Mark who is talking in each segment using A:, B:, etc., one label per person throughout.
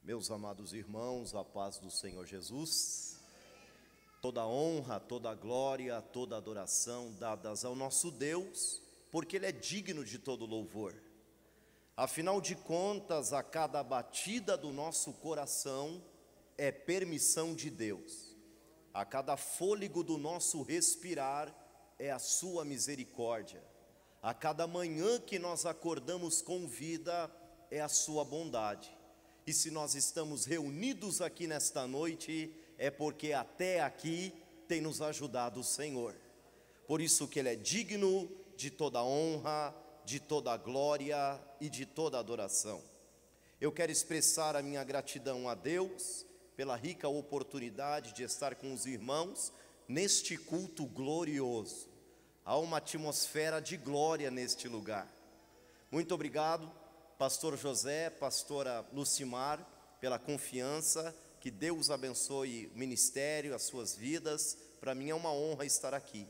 A: Meus amados irmãos, a paz do Senhor Jesus, toda honra, toda glória, toda adoração dadas ao nosso Deus, porque Ele é digno de todo louvor. Afinal de contas, a cada batida do nosso coração é permissão de Deus. A cada fôlego do nosso respirar é a sua misericórdia. A cada manhã que nós acordamos com vida é a sua bondade. E se nós estamos reunidos aqui nesta noite, é porque até aqui tem nos ajudado o Senhor. Por isso que Ele é digno de toda honra, de toda glória e de toda adoração. Eu quero expressar a minha gratidão a Deus pela rica oportunidade de estar com os irmãos neste culto glorioso. Há uma atmosfera de glória neste lugar. Muito obrigado, Pastor José, Pastora Lucimar, pela confiança. Que Deus abençoe o ministério, as suas vidas. Para mim é uma honra estar aqui.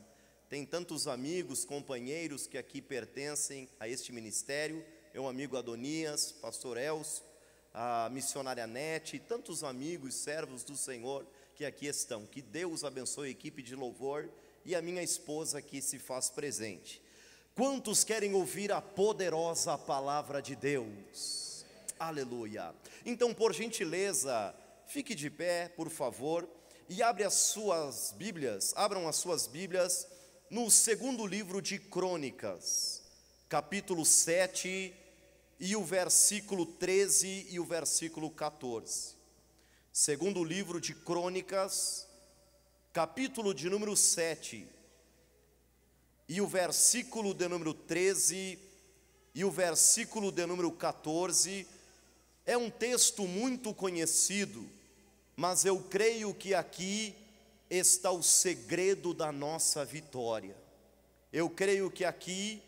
A: Tem tantos amigos, companheiros que aqui pertencem a este ministério. Meu amigo Adonias, Pastor Elcio, a missionária Nete, e tantos amigos, servos do Senhor que aqui estão. Que Deus abençoe a equipe de louvor e a minha esposa que se faz presente. Quantos querem ouvir a poderosa palavra de Deus? Aleluia! Então, por gentileza, fique de pé, por favor, e abram as suas Bíblias no segundo livro de Crônicas, capítulo 7, e o versículo 13 e o versículo 14. Segundo livro de Crônicas, capítulo de número 7, e o versículo de número 13 e o versículo de número 14, é um texto muito conhecido, mas eu creio que aqui está o segredo da nossa vitória. Eu creio que aqui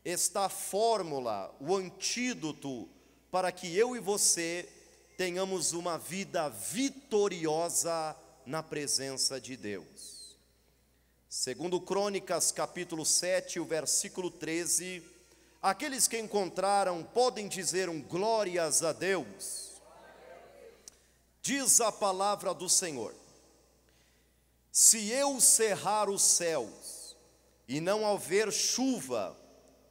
A: está a fórmula, o antídoto para que eu e você tenhamos uma vida vitoriosa na presença de Deus. Segundo Crônicas, capítulo 7, o versículo 13, aqueles que encontraram podem dizer glórias a Deus. Diz a palavra do Senhor: se eu cerrar os céus e não haver chuva,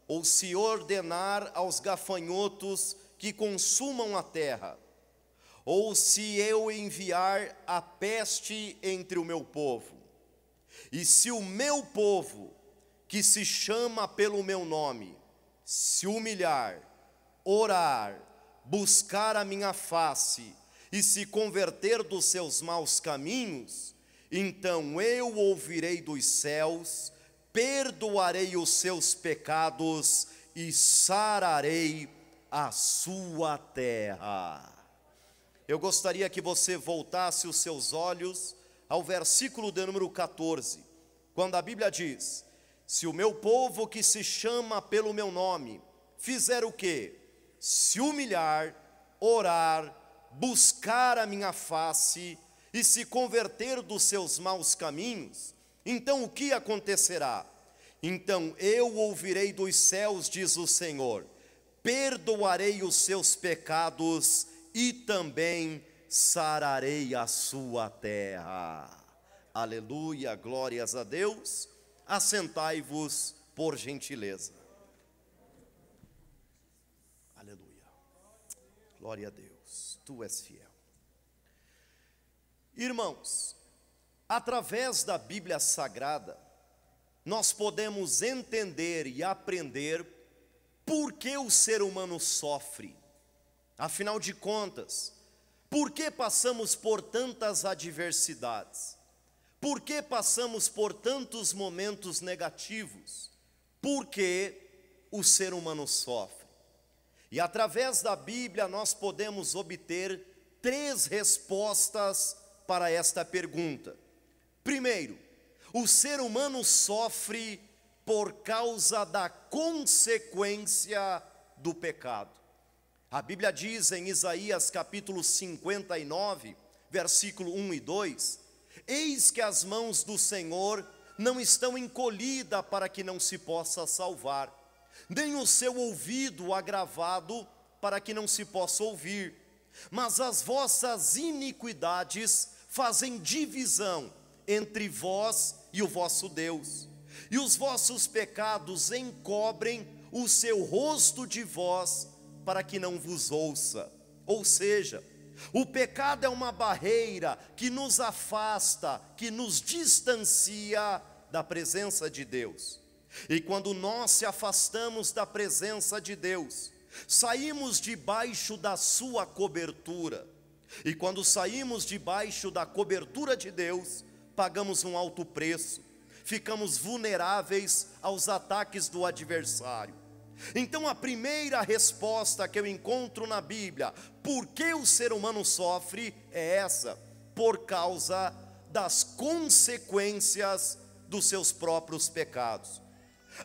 A: ou se ordenar aos gafanhotos que consumam a terra, ou se eu enviar a peste entre o meu povo, e se o meu povo, que se chama pelo meu nome, se humilhar, orar, buscar a minha face e se converter dos seus maus caminhos, então eu ouvirei dos céus, perdoarei os seus pecados e sararei a sua terra. Eu gostaria que você voltasse os seus olhos ao versículo de número 14, quando a Bíblia diz: se o meu povo que se chama pelo meu nome fizer o quê? Se humilhar, orar, buscar a minha face e se converter dos seus maus caminhos, então o que acontecerá? Então eu ouvirei dos céus, diz o Senhor, perdoarei os seus pecados e também sararei a sua terra. Aleluia, glórias a Deus. Assentai-vos, por gentileza. Aleluia, glória a Deus, Tu és fiel. Irmãos, através da Bíblia Sagrada, nós podemos entender e aprender por que o ser humano sofre. Afinal de contas, por que passamos por tantas adversidades? Por que passamos por tantos momentos negativos? Por que o ser humano sofre? E através da Bíblia nós podemos obter 3 respostas para esta pergunta. Primeiro, o ser humano sofre por causa da consequência do pecado. A Bíblia diz em Isaías capítulo 59, versículo 1 e 2, eis que as mãos do Senhor não estão encolhidas para que não se possa salvar, nem o seu ouvido agravado para que não se possa ouvir. mas as vossas iniquidades fazem divisão entre vós e o vosso Deus, e os vossos pecados encobrem o seu rosto de vós, para que não vos ouça. Ou seja, o pecado é uma barreira que nos afasta, que nos distancia da presença de Deus. E quando nós se afastamos da presença de Deus, saímos debaixo da sua cobertura. E quando saímos debaixo da cobertura de Deus, pagamos um alto preço, ficamos vulneráveis aos ataques do adversário. Então a primeira resposta que eu encontro na Bíblia, por que o ser humano sofre, é essa: por causa das consequências dos seus próprios pecados.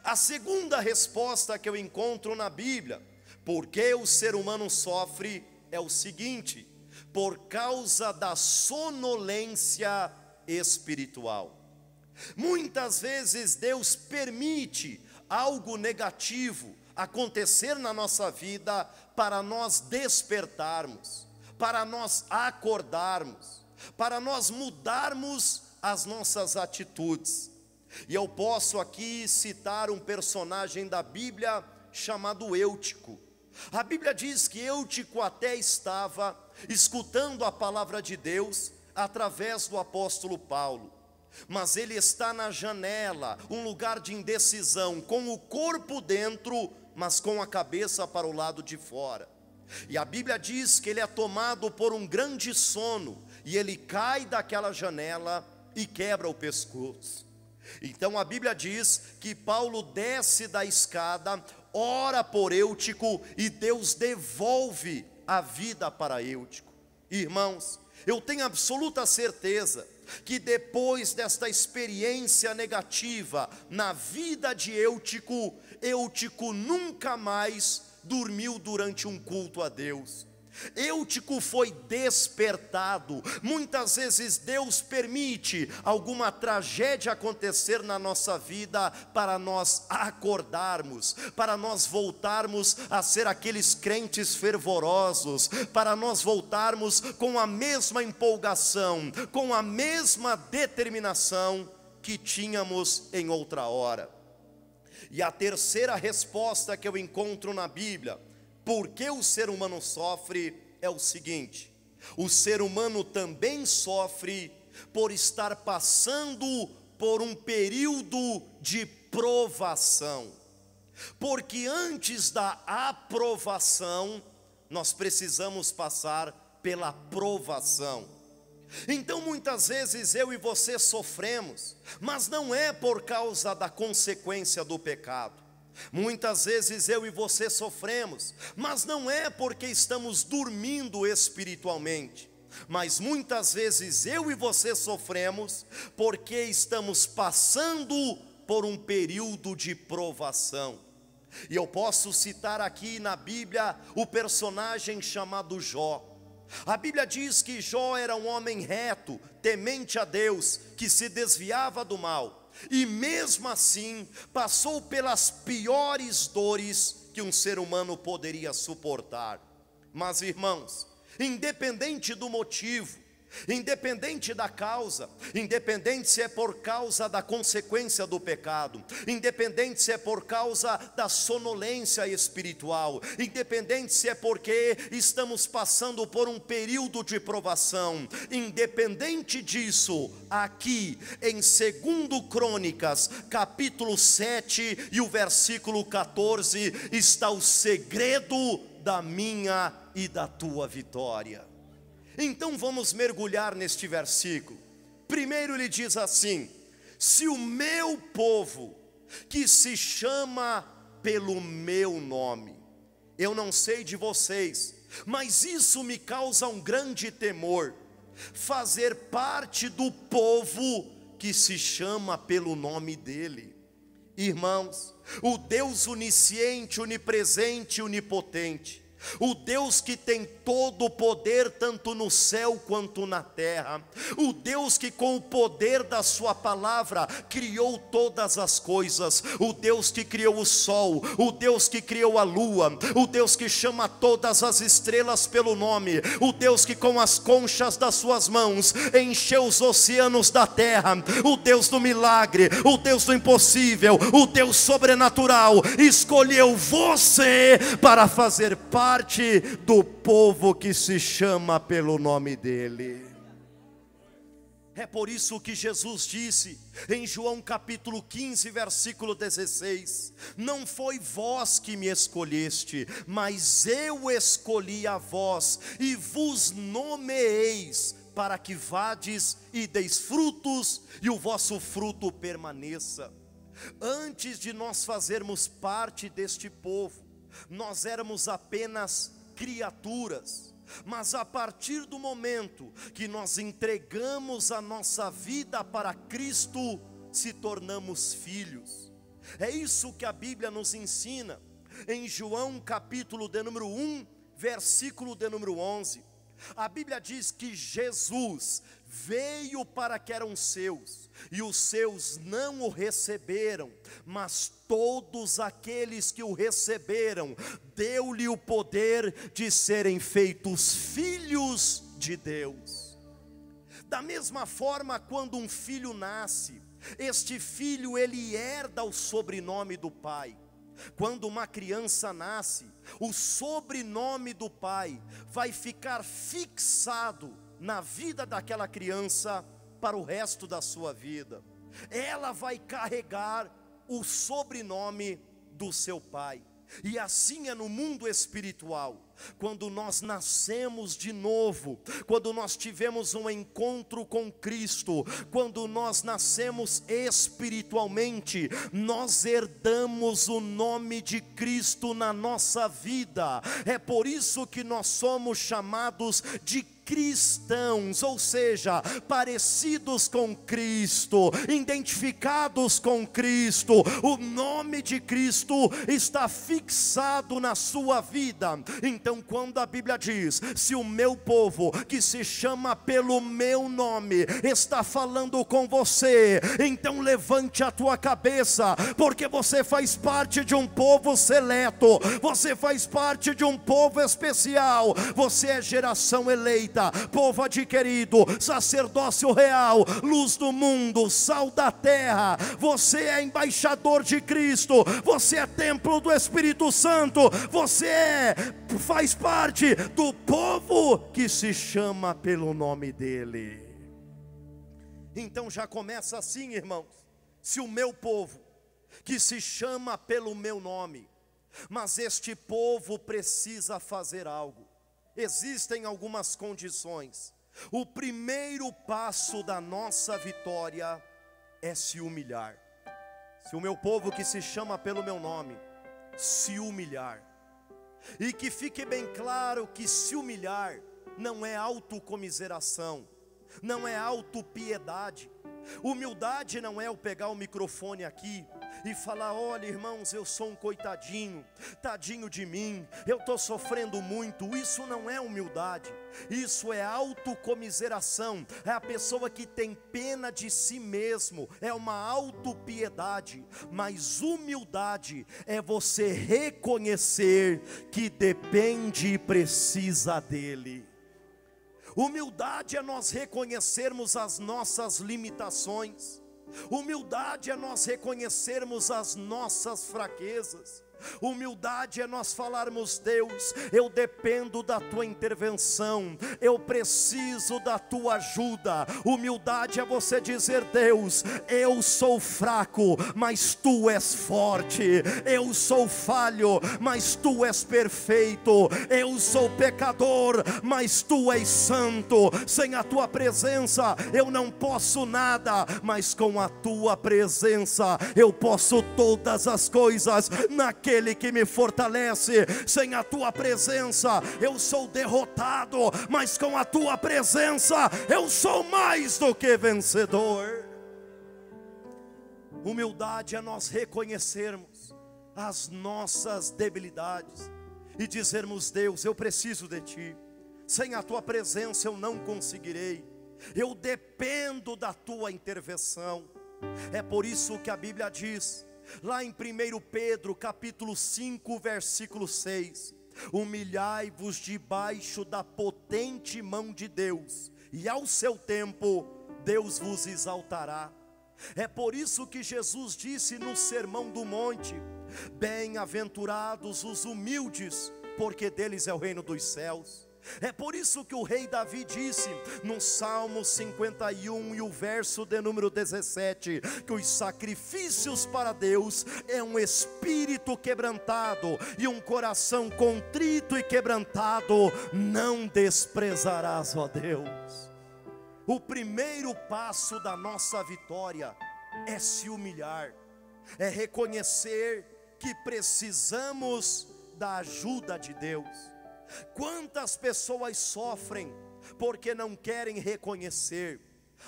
A: A segunda resposta que eu encontro na Bíblia, por que o ser humano sofre, é o seguinte: por causa da sonolência espiritual. Muitas vezes Deus permite algo negativo acontecer na nossa vida para nós despertarmos, para nós acordarmos, para nós mudarmos as nossas atitudes. E eu posso aqui citar um personagem da Bíblia chamado Eutico. A Bíblia diz que Eutico até estava escutando a palavra de Deus através do apóstolo Paulo, mas ele está na janela, um lugar de indecisão, com o corpo dentro, mas com a cabeça para o lado de fora. E a Bíblia diz que ele é tomado por um grande sono, e ele cai daquela janela e quebra o pescoço. Então a Bíblia diz que Paulo desce da escada, ora por Eutico, e Deus devolve a vida para Eutico. Irmãos, eu tenho absoluta certeza que depois desta experiência negativa na vida de Eutico, Eutico nunca mais dormiu durante um culto a Deus. Eutico foi despertado. Muitas vezes Deus permite alguma tragédia acontecer na nossa vida para nós acordarmos, para nós voltarmos a ser aqueles crentes fervorosos, para nós voltarmos com a mesma empolgação, com a mesma determinação que tínhamos em outra hora. E a terceira resposta que eu encontro na Bíblia, por que o ser humano sofre, é o seguinte: o ser humano também sofre por estar passando por um período de provação, porque antes da aprovação, nós precisamos passar pela provação. Então muitas vezes eu e você sofremos, mas não é por causa da consequência do pecado. Muitas vezes eu e você sofremos, mas não é porque estamos dormindo espiritualmente. Mas muitas vezes eu e você sofremos porque estamos passando por um período de provação. E eu posso citar aqui na Bíblia o personagem chamado Jó. A Bíblia diz que Jó era um homem reto, temente a Deus, que se desviava do mal. E mesmo assim, passou pelas piores dores que um ser humano poderia suportar. Mas irmãos, independente do motivo, independente da causa, independente se é por causa da consequência do pecado, independente se é por causa da sonolência espiritual, independente se é porque estamos passando por um período de provação, independente disso, aqui em 2 Crônicas, capítulo 7 e o versículo 14, está o segredo da minha e da tua vitória. Então vamos mergulhar neste versículo. Primeiro ele diz assim: se o meu povo, que se chama pelo meu nome. Eu não sei de vocês, mas isso me causa um grande temor, fazer parte do povo que se chama pelo nome dele. Irmãos, o Deus onisciente, onipresente, onipotente, o Deus que tem todo o poder, tanto no céu quanto na terra, o Deus que com o poder da sua palavra criou todas as coisas, o Deus que criou o sol, o Deus que criou a lua, o Deus que chama todas as estrelas pelo nome, o Deus que com as conchas das suas mãos encheu os oceanos da terra, o Deus do milagre, o Deus do impossível, o Deus sobrenatural, escolheu você para fazer parte do povo que se chama pelo nome dele. É por isso que Jesus disse em João capítulo 15, versículo 16: não foi vós que me escolheste, mas eu escolhi a vós e vos nomeeis, para que vades e deis frutos, e o vosso fruto permaneça. Antes de nós fazermos parte deste povo, nós éramos apenas criaturas, mas a partir do momento que nós entregamos a nossa vida para Cristo, se tornamos filhos. É isso que a Bíblia nos ensina em João capítulo de número 1, versículo de número 11. A Bíblia diz que Jesus veio para que eram seus, e os seus não o receberam, mas todos aqueles que o receberam, deu-lhe o poder de serem feitos filhos de Deus. Da mesma forma, quando um filho nasce, este filho ele herda o sobrenome do pai. Quando uma criança nasce, o sobrenome do pai vai ficar fixado na vida daquela criança para o resto da sua vida. Ela vai carregar o sobrenome do seu pai. E assim é no mundo espiritual. Quando nós nascemos de novo, quando nós tivemos um encontro com Cristo, quando nós nascemos espiritualmente, nós herdamos o nome de Cristo na nossa vida. É por isso que nós somos chamados de cristãos, ou seja, parecidos com Cristo, identificados com Cristo. O nome de Cristo está fixado na sua vida. Então, quando a Bíblia diz: se o meu povo, que se chama pelo meu nome, está falando com você, então levante a tua cabeça, porque você faz parte de um povo seleto, você faz parte de um povo especial, você é geração eleita, povo adquirido, sacerdócio real, luz do mundo, sal da terra. Você é embaixador de Cristo, você é templo do Espírito Santo, você faz parte do povo que se chama pelo nome dele. Então já começa assim, irmãos: se o meu povo, que se chama pelo meu nome, mas este povo precisa fazer algo. Existem algumas condições. O primeiro passo da nossa vitória é se humilhar. Se o meu povo, que se chama pelo meu nome, se humilhar. E que fique bem claro que se humilhar não é autocomiseração, não é autopiedade. Humildade não é eu pegar o microfone aqui e falar: olha, irmãos, eu sou um coitadinho, tadinho de mim, eu estou sofrendo muito. Isso não é humildade, isso é autocomiseração. É a pessoa que tem pena de si mesmo, é uma autopiedade. Mas humildade é você reconhecer que depende e precisa dele. Humildade é nós reconhecermos as nossas limitações. Humildade é nós reconhecermos as nossas fraquezas. Humildade é nós falarmos: Deus, eu dependo da tua intervenção, eu preciso da tua ajuda. Humildade é você dizer: Deus, eu sou fraco, mas tu és forte. Eu sou falho, mas tu és perfeito. Eu sou pecador, mas tu és santo. Sem a tua presença eu não posso nada, mas com a tua presença eu posso todas as coisas naquele que me fortalece. Sem a tua presença eu sou derrotado, mas com a tua presença eu sou mais do que vencedor. Humildade é nós reconhecermos as nossas debilidades. e dizermos: Deus, eu preciso de Ti, sem a Tua presença eu não conseguirei, eu dependo da Tua intervenção. É por isso que a Bíblia diz, lá em 1 Pedro capítulo 5, versículo 6, humilhai-vos debaixo da potente mão de Deus, e ao seu tempo Deus vos exaltará. É por isso que Jesus disse no Sermão do Monte: bem-aventurados os humildes, porque deles é o reino dos céus. É por isso que o rei Davi disse no Salmo 51 e o verso de número 17, que os sacrifícios para Deus é um espírito quebrantado, e um coração contrito e quebrantado não desprezarás, ó Deus. O primeiro passo da nossa vitória é se humilhar, é reconhecer que precisamos da ajuda de Deus. Quantas pessoas sofrem porque não querem reconhecer,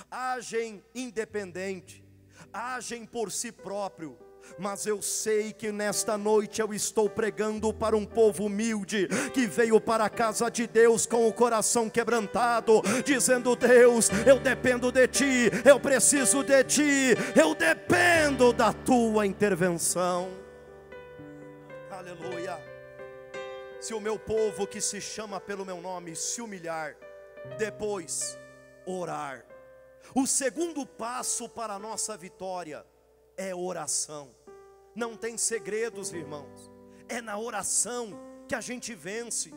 A: agem independente, agem por si próprio. Mas eu sei que nesta noite eu estou pregando para um povo humilde, que veio para a casa de Deus com o coração quebrantado, dizendo: Deus, eu dependo de Ti, eu preciso de Ti, eu dependo da Tua intervenção. Aleluia. Se o meu povo que se chama pelo meu nome se humilhar, depois orar. O segundo passo para a nossa vitória é oração. Não tem segredos, irmãos. É na oração que a gente vence.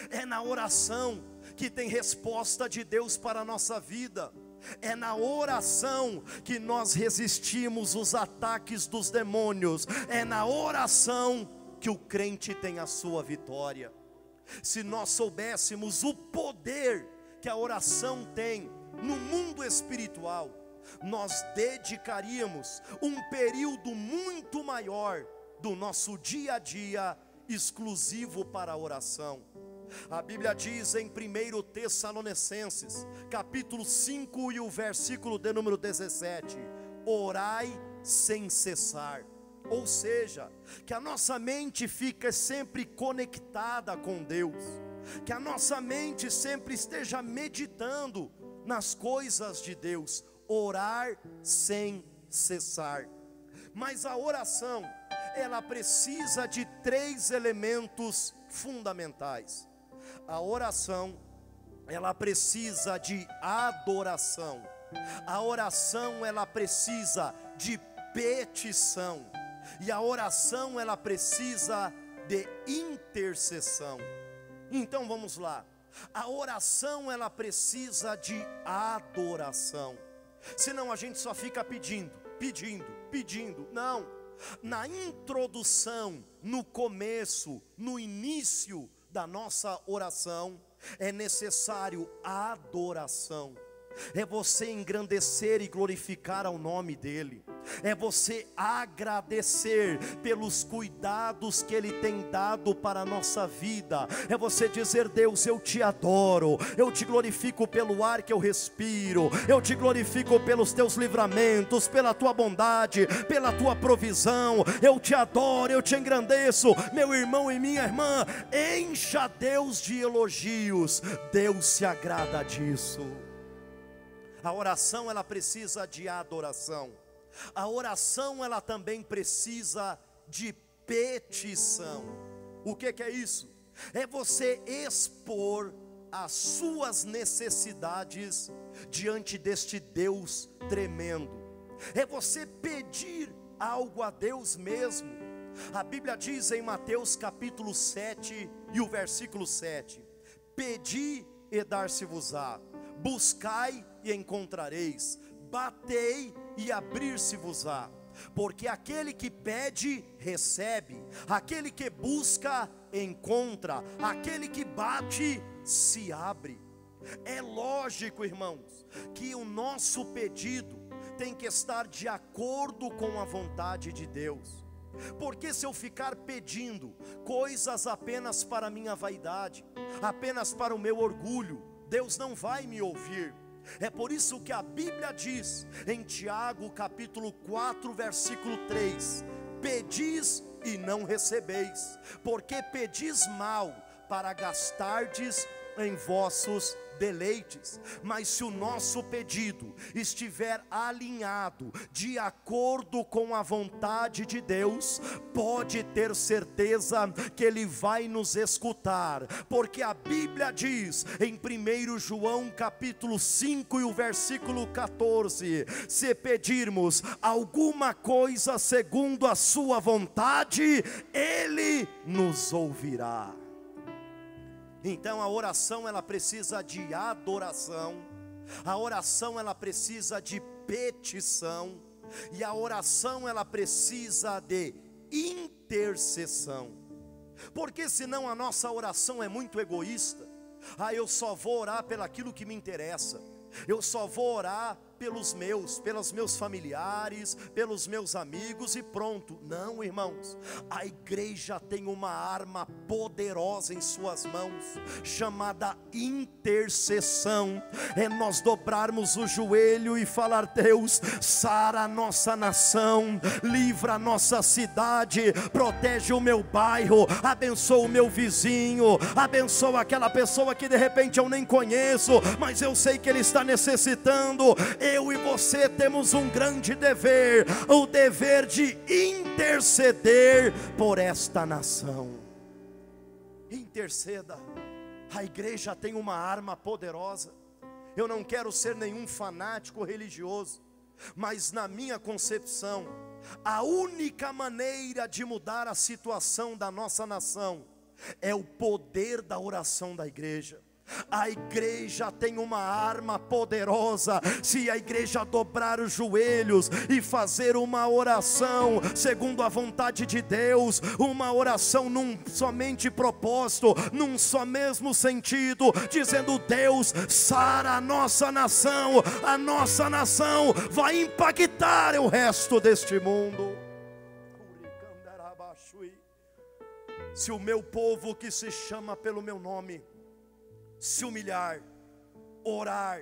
A: É na oração que tem resposta de Deus para a nossa vida. É na oração que nós resistimos os ataques dos demônios. É na oração que o crente tem a sua vitória. Se nós soubéssemos o poder que a oração tem no mundo espiritual, nós dedicaríamos um período muito maior do nosso dia a dia exclusivo para a oração. A Bíblia diz em 1 Tessalonicenses capítulo 5 e o versículo de número 17: orai sem cessar. Ou seja, que a nossa mente fica sempre conectada com Deus, que a nossa mente sempre esteja meditando nas coisas de Deus. Orar sem cessar. Mas a oração, ela precisa de 3 elementos fundamentais. A oração, ela precisa de adoração. A oração, ela precisa de petição. E a oração, ela precisa de intercessão. Então vamos lá. A oração, ela precisa de adoração. Senão a gente só fica pedindo. Não. Na introdução, no começo, no início da nossa oração, é necessário a adoração. É você engrandecer e glorificar ao nome dEle. É você agradecer pelos cuidados que Ele tem dado para a nossa vida. É você dizer: Deus, eu te adoro, eu te glorifico pelo ar que eu respiro, eu te glorifico pelos teus livramentos, pela tua bondade, pela tua provisão. Eu te adoro, eu te engrandeço. Meu irmão e minha irmã, encha Deus de elogios. Deus se agrada disso. A oração, ela precisa de adoração. A oração, ela também precisa de petição. O que é isso? É você expor as suas necessidades diante deste Deus tremendo. É você pedir algo a Deus mesmo. A Bíblia diz em Mateus capítulo 7 e o versículo 7: pedi e dar-se-vos-á, buscai e encontrareis, batei e abrir-se-vos-á. Porque aquele que pede, recebe, aquele que busca, encontra, aquele que bate, se abre. É lógico, irmãos, que o nosso pedido tem que estar de acordo com a vontade de Deus. Porque se eu ficar pedindo coisas apenas para a minha vaidade, apenas para o meu orgulho, Deus não vai me ouvir. É por isso que a Bíblia diz em Tiago capítulo 4 versículo 3: pedis
B: e não recebeis, porque pedis mal para gastardes em vossos deleites. Mas se o nosso pedido estiver alinhado de acordo com a vontade de Deus, pode ter certeza que Ele vai nos escutar, porque a Bíblia diz em 1 João capítulo 5 e o versículo 14: se pedirmos alguma coisa segundo a sua vontade, Ele nos ouvirá. Então a oração ela precisa de adoração, a oração ela precisa de petição, e a oração ela precisa de intercessão. Porque senão a nossa oração é muito egoísta. Eu só vou orar pelaquilo que me interessa, eu só vou orar pelos meus familiares, pelos meus amigos e pronto. Não, irmãos, a igreja tem uma arma poderosa em suas mãos, chamada intercessão. É nós dobrarmos o joelho e falar: Deus, sara a nossa nação, livra a nossa cidade, protege o meu bairro, abençoa o meu vizinho, abençoa aquela pessoa que de repente eu nem conheço, mas eu sei que ele está necessitando. Eu e você temos um grande dever, o dever de interceder por esta nação. Interceda. A igreja tem uma arma poderosa. Eu não quero ser nenhum fanático religioso, mas na minha concepção, a única maneira de mudar a situação da nossa nação é o poder da oração da igreja. A igreja tem uma arma poderosa. Se a igreja dobrar os joelhos e fazer uma oração segundo a vontade de Deus, uma oração num somente propósito, num só mesmo sentido, dizendo: Deus, sara a nossa nação vai impactar o resto deste mundo. Se o meu povo que se chama pelo meu nome se humilhar, orar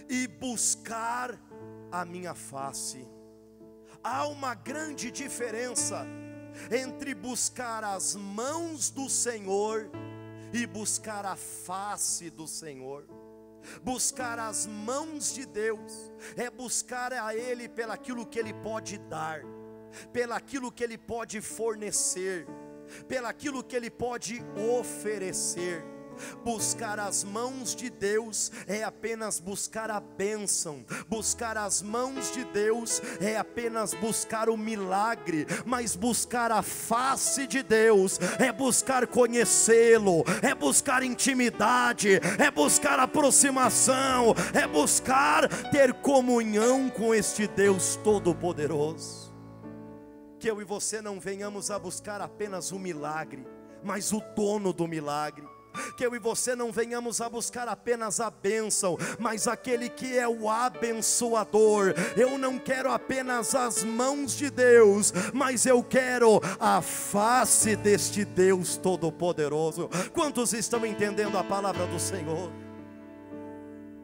B: e buscar a minha face. Há uma grande diferença entre buscar as mãos do Senhor e buscar a face do Senhor. Buscar as mãos de Deus é buscar a Ele pelaquilo que Ele pode dar, pelaquilo que Ele pode fornecer, pelaquilo que Ele pode oferecer. Buscar as mãos de Deus é apenas buscar a bênção. Buscar as mãos de Deus é apenas buscar o milagre. Mas buscar a face de Deus é buscar conhecê-lo, é buscar intimidade, é buscar aproximação, é buscar ter comunhão com este Deus Todo-Poderoso. Que eu e você não venhamos a buscar apenas o milagre, mas o dono do milagre. Que eu e você não venhamos a buscar apenas a bênção, mas aquele que é o abençoador. Eu não quero apenas as mãos de Deus, mas eu quero a face deste Deus Todo-Poderoso. Quantos estão entendendo a palavra do Senhor?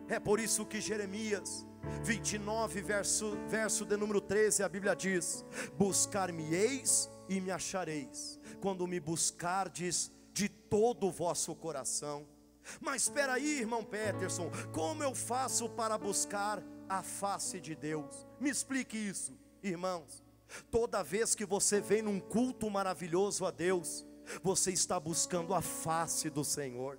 B: É por isso que Jeremias 29, verso de número 13, a Bíblia diz: buscar-me-eis e me achareis, quando me buscardes de todo o vosso coração. Mas espera aí, irmão Peterson, como eu faço para buscar a face de Deus? Me explique isso. Irmãos, toda vez que você vem num culto maravilhoso a Deus, você está buscando a face do Senhor.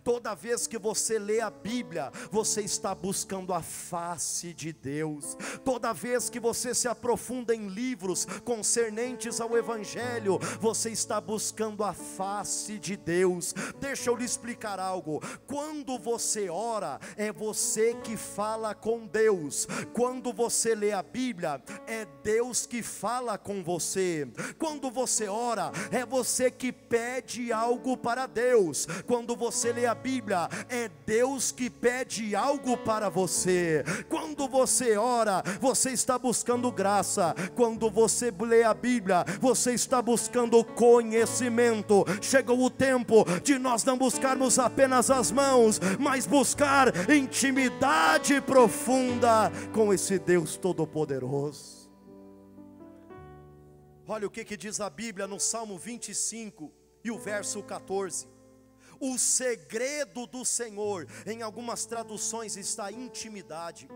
B: Toda vez que você lê a Bíblia, você está buscando a face de Deus. Toda vez que você se aprofunda em livros concernentes ao Evangelho, você está buscando a face de Deus. Deixa eu lhe explicar algo. Quando você ora, é você que fala com Deus. Quando você lê a Bíblia, é Deus que fala com você. Quando você ora, é você que pede algo para Deus. Quando você lê a Bíblia, é Deus que pede algo para você. Quando você ora, você está buscando graça. Quando você lê a Bíblia, você está buscando conhecimento. Chegou o tempo de nós não buscarmos apenas as mãos, mas buscar intimidade profunda com esse Deus Todo-Poderoso. Olha o que diz a Bíblia no Salmo 25 e o verso 14. O segredo do Senhor, em algumas traduções está intimidade.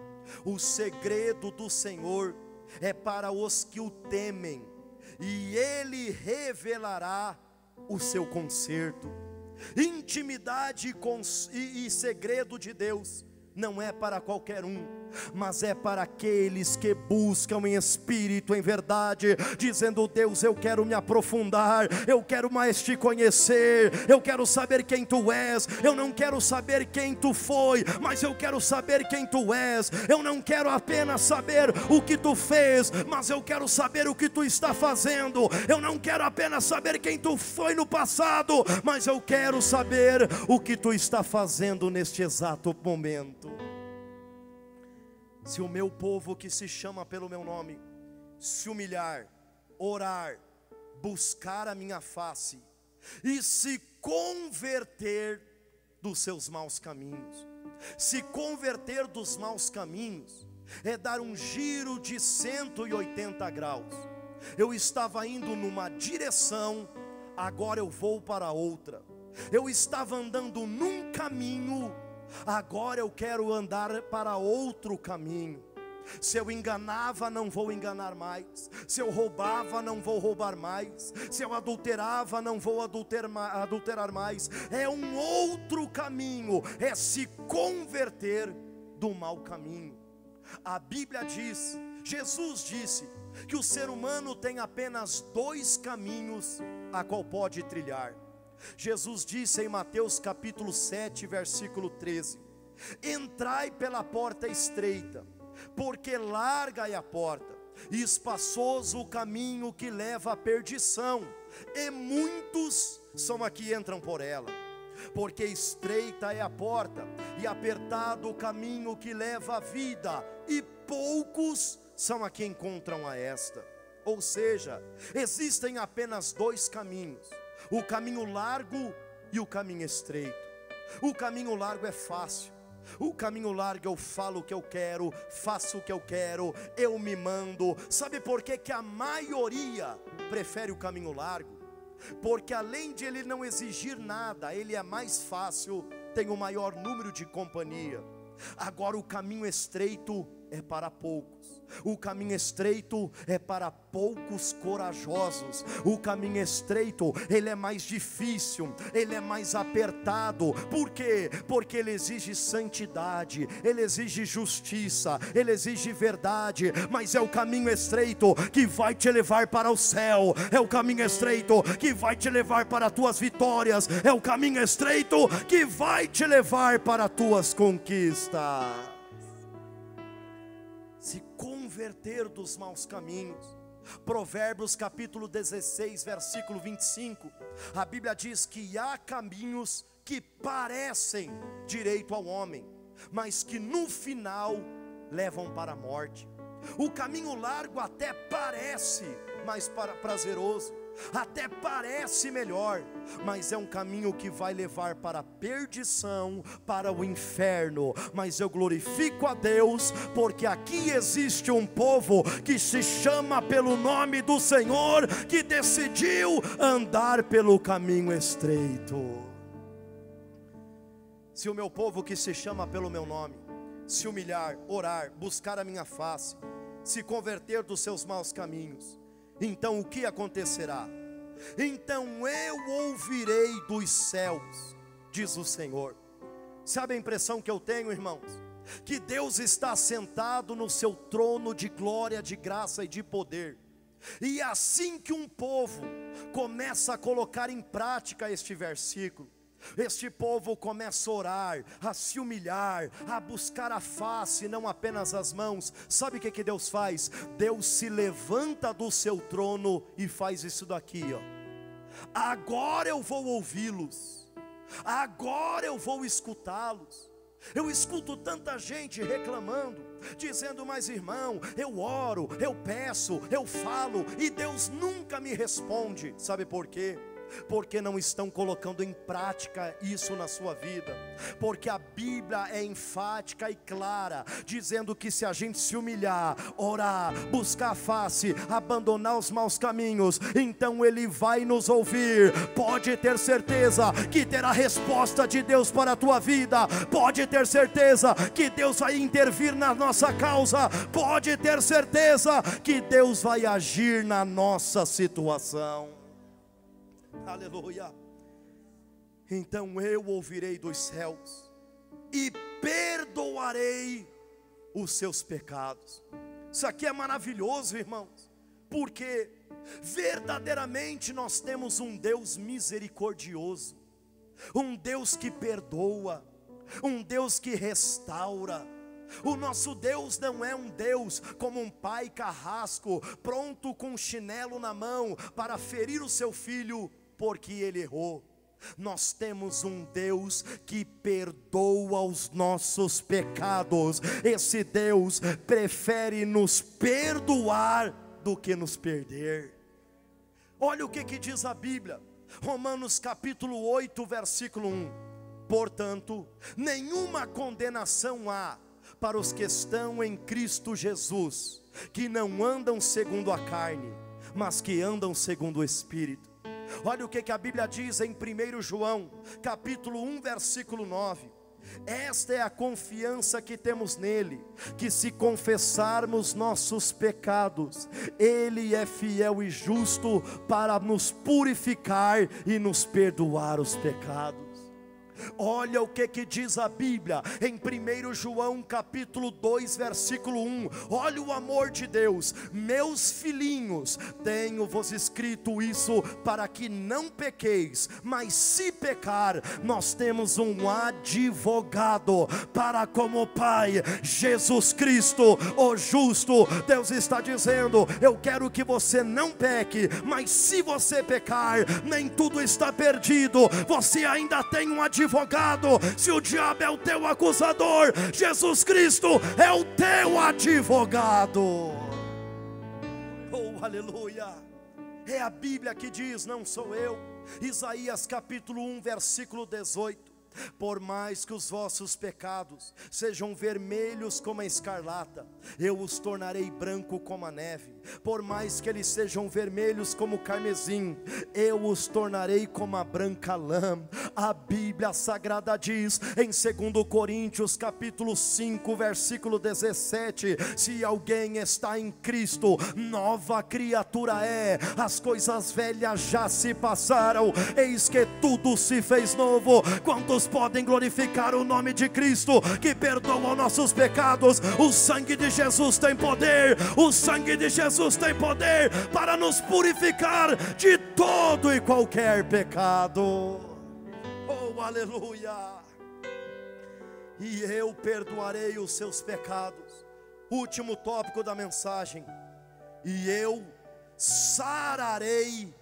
B: O segredo do Senhor é para os que o temem, e Ele revelará o seu conserto. Intimidade e segredo de Deus não é para qualquer um, mas é para aqueles que buscam em espírito, em verdade, dizendo: Deus, eu quero me aprofundar, eu quero mais te conhecer, eu quero saber quem tu és, eu não quero saber quem tu foi, mas eu quero saber quem tu és. Eu não quero apenas saber o que tu fez, mas eu quero saber o que tu está fazendo. Eu não quero apenas saber quem tu foi no passado, mas eu quero saber o que tu está fazendo neste exato momento. Se o meu povo que se chama pelo meu nome se humilhar, orar, buscar a minha face e se converter dos seus maus caminhos. Se converter dos maus caminhos é dar um giro de 180 graus. Eu estava indo numa direção, agora eu vou para outra. Eu estava andando num caminho, agora eu quero andar para outro caminho. Se eu enganava, não vou enganar mais. Se eu roubava, não vou roubar mais. Se eu adulterava, não vou adulterar mais. É um outro caminho, é se converter do mau caminho. A Bíblia diz, Jesus disse, que o ser humano tem apenas dois caminhos a qual pode trilhar. Jesus disse em Mateus capítulo 7, versículo 13: entrai pela porta estreita, porque larga é a porta, e espaçoso o caminho que leva à perdição, e muitos são a que entram por ela. Porque estreita é a porta, e apertado o caminho que leva à vida, e poucos são a que encontram a esta. Ou seja, existem apenas dois caminhos: o caminho largo e o caminho estreito. O caminho largo é fácil. O caminho largo eu falo o que eu quero, faço o que eu quero, eu me mando. Sabe por que que a maioria prefere o caminho largo? Porque além de ele não exigir nada, ele é mais fácil, tem o maior número de companhia. Agora o caminho estreito é para poucos. O caminho estreito é para poucos corajosos. O caminho estreito, ele é mais difícil, ele é mais apertado. Por quê? Porque ele exige santidade, ele exige justiça, ele exige verdade. Mas é o caminho estreito que vai te levar para o céu. É o caminho estreito que vai te levar para as tuas vitórias. É o caminho estreito que vai te levar para as tuas conquistas. Se converter dos maus caminhos. Provérbios capítulo 16, versículo 25. A Bíblia diz que há caminhos que parecem direito ao homem, mas que no final levam para a morte. O caminho largo até parece mais prazeroso, até parece melhor, mas é um caminho que vai levar para a perdição, para o inferno. Mas eu glorifico a Deus, porque aqui existe um povo que se chama pelo nome do Senhor, que decidiu andar pelo caminho estreito. Se o meu povo que se chama pelo meu nome se humilhar, orar, buscar a minha face, se converter dos seus maus caminhos, então o que acontecerá? Então eu ouvirei dos céus, diz o Senhor. Sabe a impressão que eu tenho, irmãos? Que Deus está sentado no seu trono de glória, de graça e de poder. E assim que um povo começa a colocar em prática este versículo, este povo começa a orar, a se humilhar, a buscar a face, não apenas as mãos. Sabe o que Deus faz? Deus se levanta do seu trono e faz isso daqui, ó. Agora eu vou ouvi-los, agora eu vou escutá-los. Eu escuto tanta gente reclamando, dizendo: mas irmão, eu oro, eu peço, eu falo, e Deus nunca me responde. Sabe por quê? Porque não estão colocando em prática isso na sua vida. Porque a Bíblia é enfática e clara, dizendo que se a gente se humilhar, orar, buscar a face, abandonar os maus caminhos, então Ele vai nos ouvir. Pode ter certeza que terá resposta de Deus para a tua vida. Pode ter certeza que Deus vai intervir na nossa causa. Pode ter certeza que Deus vai agir na nossa situação. Aleluia. Então eu ouvirei dos céus e perdoarei os seus pecados. Isso aqui é maravilhoso, irmãos, porque verdadeiramente nós temos um Deus misericordioso, um Deus que perdoa, um Deus que restaura. O nosso Deus não é um Deus como um pai carrasco, pronto com um chinelo na mão para ferir o seu filho porque ele errou. Nós temos um Deus que perdoa os nossos pecados. Esse Deus prefere nos perdoar do que nos perder. Olha o que diz a Bíblia, Romanos capítulo 8, versículo 1. Portanto, nenhuma condenação há para os que estão em Cristo Jesus, que não andam segundo a carne, mas que andam segundo o Espírito. Olha o que a Bíblia diz em 1 João, capítulo 1, versículo 9. Esta é a confiança que temos nele, que se confessarmos nossos pecados, Ele é fiel e justo para nos purificar e nos perdoar os pecados. Olha o que diz a Bíblia em 1 João capítulo 2, versículo 1. Olha o amor de Deus. Meus filhinhos, tenho-vos escrito isso para que não pequeis, mas se pecar, nós temos um advogado para com o Pai, Jesus Cristo, o justo. Deus está dizendo: eu quero que você não peque, mas se você pecar, nem tudo está perdido, você ainda tem um advogado. Se o diabo é o teu acusador, Jesus Cristo é o teu advogado. Oh, aleluia. É a Bíblia que diz, não sou eu. Isaías capítulo 1, versículo 18. Por mais que os vossos pecados sejam vermelhos como a escarlata, eu os tornarei branco como a neve. Por mais que eles sejam vermelhos como o carmesim, eu os tornarei como a branca lã. A Bíblia Sagrada diz em 2 Coríntios capítulo 5, versículo 17: se alguém está em Cristo, nova criatura é. As coisas velhas já se passaram, eis que tudo se fez novo. Quantos podem glorificar o nome de Cristo, que perdoa nossos pecados? O sangue de Jesus tem poder. O sangue de Jesus tem poder para nos purificar de todo e qualquer pecado. Oh, aleluia. E eu perdoarei os seus pecados. Último tópico da mensagem: e eu sararei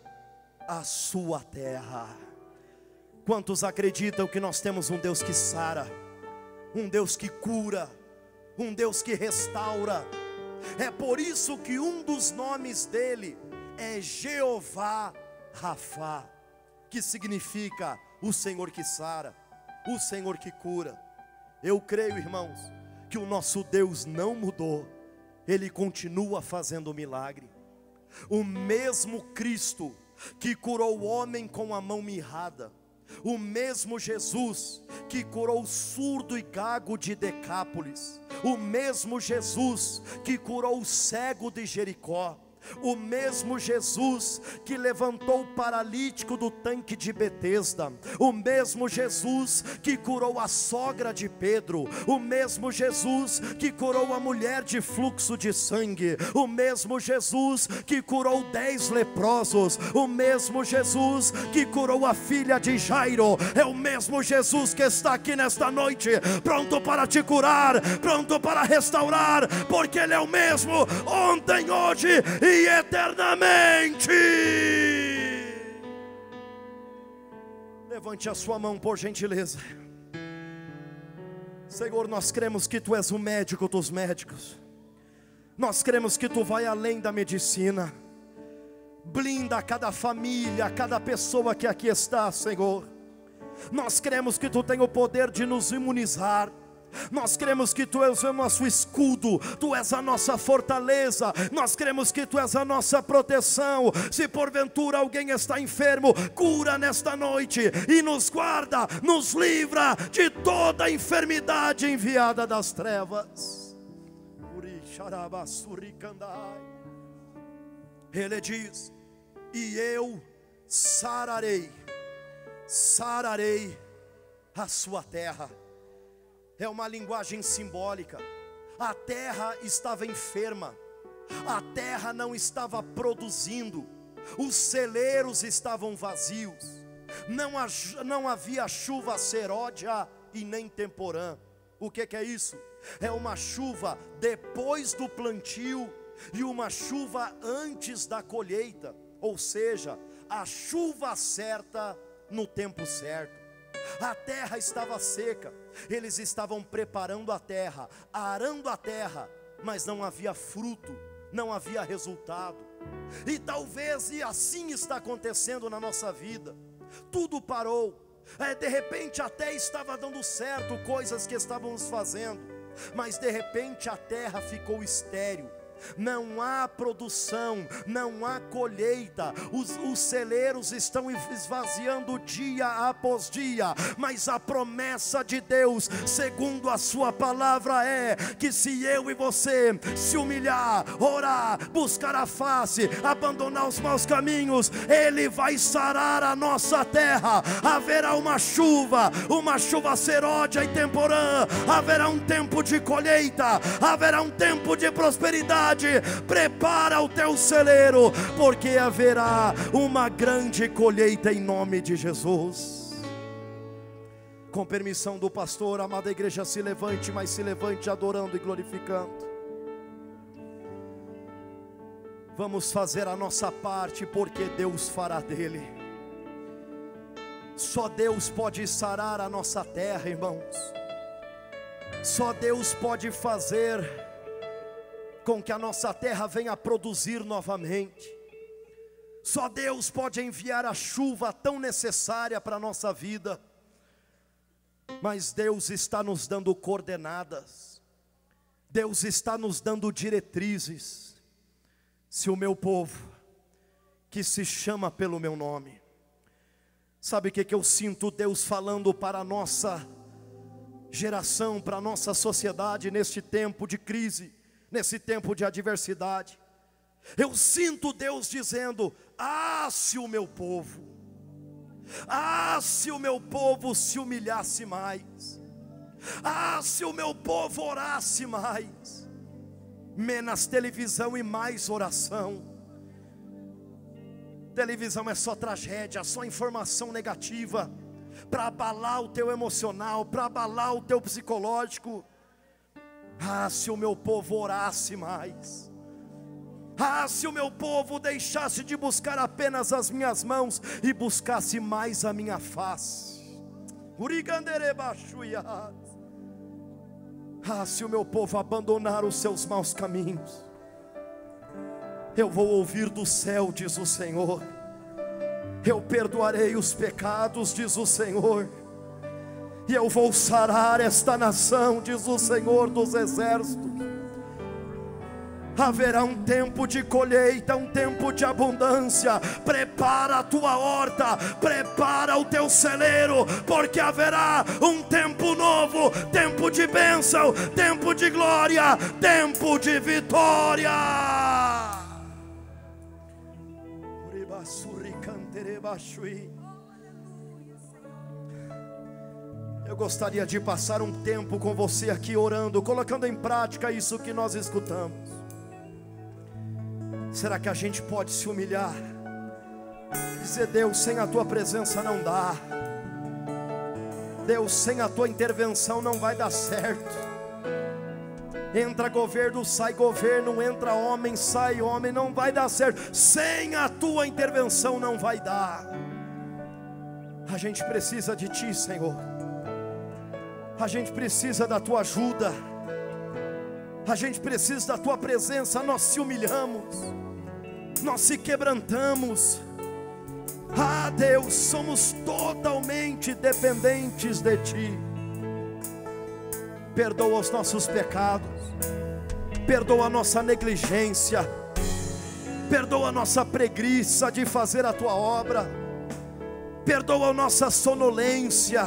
B: a sua terra. Quantos acreditam que nós temos um Deus que sara, um Deus que cura, um Deus que restaura? É por isso que um dos nomes dele é Jeová Rafá, que significa o Senhor que sara, o Senhor que cura. Eu creio, irmãos, que o nosso Deus não mudou. Ele continua fazendo milagre. O mesmo Cristo que curou o homem com a mão mirrada, o mesmo Jesus que curou o surdo e gago de Decápolis, o mesmo Jesus que curou o cego de Jericó, o mesmo Jesus que levantou o paralítico do tanque de Betesda, o mesmo Jesus que curou a sogra de Pedro, o mesmo Jesus que curou a mulher de fluxo de sangue, o mesmo Jesus que curou 10 leprosos, o mesmo Jesus que curou a filha de Jairo, é o mesmo Jesus que está aqui nesta noite, pronto para te curar, pronto para restaurar, porque Ele é o mesmo ontem, hoje e eternamente. Levante a sua mão, por gentileza. Senhor, nós cremos que Tu és o médico dos médicos. Nós cremos que Tu vai além da medicina. Blinda cada família, cada pessoa que aqui está, Senhor. Nós cremos que Tu tem o poder de nos imunizar. Nós cremos que Tu és o nosso escudo, Tu és a nossa fortaleza. Nós cremos que Tu és a nossa proteção. Se porventura alguém está enfermo, cura nesta noite e nos guarda, nos livra de toda enfermidade enviada das trevas. Ele diz: e eu sararei a sua terra. É uma linguagem simbólica. A terra estava enferma, a terra não estava produzindo, os celeiros estavam vazios, não havia chuva seródia e nem temporã. O que é isso? É uma chuva depois do plantio e uma chuva antes da colheita, ou seja, a chuva certa no tempo certo. A terra estava seca, eles estavam preparando a terra, arando a terra, mas não havia fruto, não havia resultado. E talvez assim está acontecendo na nossa vida. Tudo parou, de repente até estava dando certo coisas que estávamos fazendo, mas de repente a terra ficou estéril. Não há produção, não há colheita, os celeiros estão esvaziando dia após dia, mas a promessa de Deus, segundo a sua palavra, é que se eu e você se humilhar, orar, buscar a face, abandonar os maus caminhos, Ele vai sarar a nossa terra. Haverá uma chuva seródia e temporã, haverá um tempo de colheita, haverá um tempo de prosperidade. Prepara o teu celeiro, porque haverá uma grande colheita em nome de Jesus. Com permissão do pastor, amada igreja, se levante, mas se levante adorando e glorificando. Vamos fazer a nossa parte, porque Deus fará dele. Só Deus pode sarar a nossa terra, irmãos. Só Deus pode fazer com que a nossa terra venha produzir novamente. Só Deus pode enviar a chuva tão necessária para a nossa vida. Mas Deus está nos dando coordenadas, Deus está nos dando diretrizes. Se o meu povo, que se chama pelo meu nome, sabe o que eu sinto Deus falando para a nossa geração, para a nossa sociedade neste tempo de crise, nesse tempo de adversidade? Eu sinto Deus dizendo: se o meu povo, se o meu povo se humilhasse mais, se o meu povo orasse mais, menos televisão e mais oração. Televisão é só tragédia, só informação negativa, para abalar o teu emocional, para abalar o teu psicológico. Se o meu povo orasse mais, se o meu povo deixasse de buscar apenas as minhas mãos e buscasse mais a minha face. Se o meu povo abandonar os seus maus caminhos, eu vou ouvir do céu, diz o Senhor. Eu perdoarei os pecados, diz o Senhor, e eu vou sarar esta nação, diz o Senhor dos exércitos. Haverá um tempo de colheita, um tempo de abundância. Prepara a tua horta, prepara o teu celeiro, porque haverá um tempo novo, tempo de bênção, tempo de glória, tempo de vitória. Eu gostaria de passar um tempo com você aqui orando, colocando em prática isso que nós escutamos. Será que a gente pode se humilhar? Dizer: Deus, sem a tua presença não dá. Deus, sem a tua intervenção não vai dar certo. Entra governo, sai governo, entra homem, sai homem, não vai dar certo. Sem a tua intervenção não vai dar. A gente precisa de ti, Senhor. A gente precisa da tua ajuda. A gente precisa da tua presença. Nós se humilhamos, nós se quebrantamos. Ah, Deus, somos totalmente dependentes de Ti. Perdoa os nossos pecados, perdoa a nossa negligência, perdoa a nossa preguiça de fazer a Tua obra, perdoa a nossa sonolência.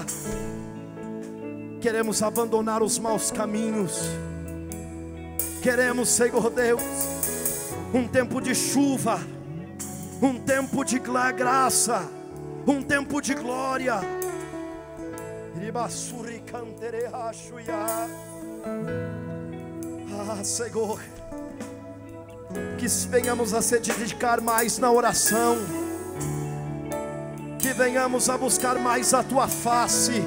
B: Queremos abandonar os maus caminhos. Queremos, Senhor Deus, um tempo de chuva, um tempo de graça, um tempo de glória. Ah, Senhor, que venhamos a se dedicar mais na oração, que venhamos a buscar mais a Tua face.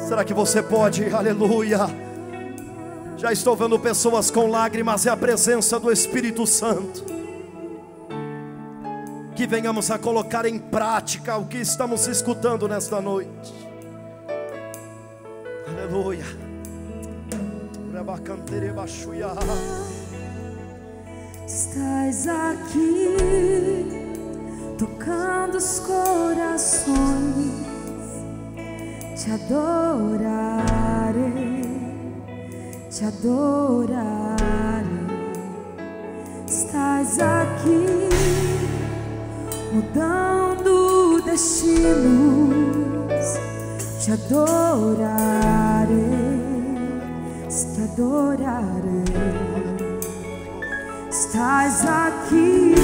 B: Será que você pode? Aleluia. Já estou vendo pessoas com lágrimas. É a presença do Espírito Santo. Que venhamos a colocar em prática o que estamos escutando nesta noite. Aleluia.
C: Estás aqui, tocando os corações. Te adorarei, te adorarei. Estás aqui, mudando destinos. Te adorarei, te adorarei. Estás aqui,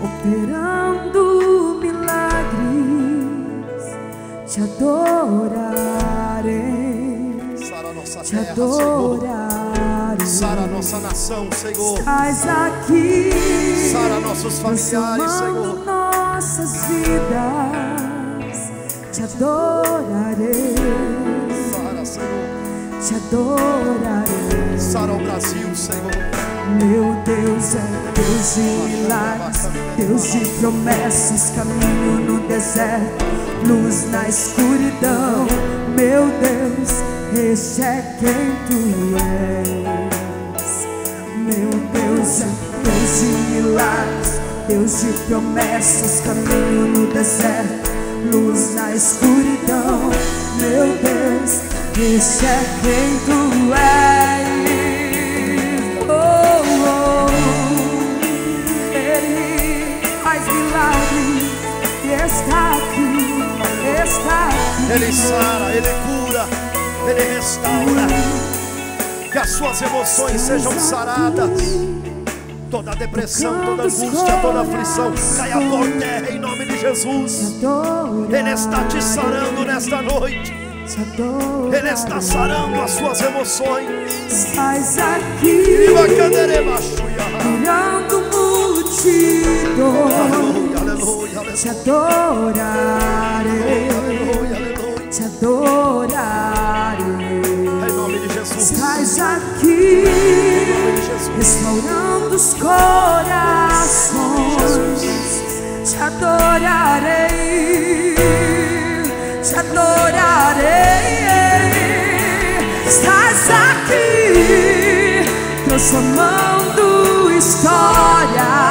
C: operando milagres. Te adorarei,
B: Sara a nossa
C: te
B: terra,
C: adorarei.
B: Senhor. Sara a nossa nação, Senhor.
C: Estás aqui,
B: Sara nossos familiares,
C: transformando
B: Senhor.
C: nossas vidas. Te adorarei,
B: Sara, Senhor.
C: te adorarei.
B: Sara o Brasil, Senhor.
C: Meu Deus é Deus de milagres, Deus de promessas, caminho no deserto, luz na escuridão. Meu Deus, este é quem Tu és. Meu Deus é Deus de milagres, Deus de promessas, caminho no deserto, luz na escuridão. Meu Deus, este é quem Tu és. Ele faz milagres e está aqui, está aqui.
B: Ele sara, Ele cura, Ele restaura. Que as suas emoções sejam saradas. Toda depressão, toda angústia, toda aflição caia por terra em nome de Jesus. Ele está te sarando nesta noite. Ele está sarando as suas emoções.
C: Estás aqui, curando multidões.
B: Aleluia, aleluia,
C: Te adorarei, te adorarei.
B: em nome de Jesus.
C: Estás aqui, restaurando os corações. Te adorarei, te adorarei. Estás aqui, transformando histórias.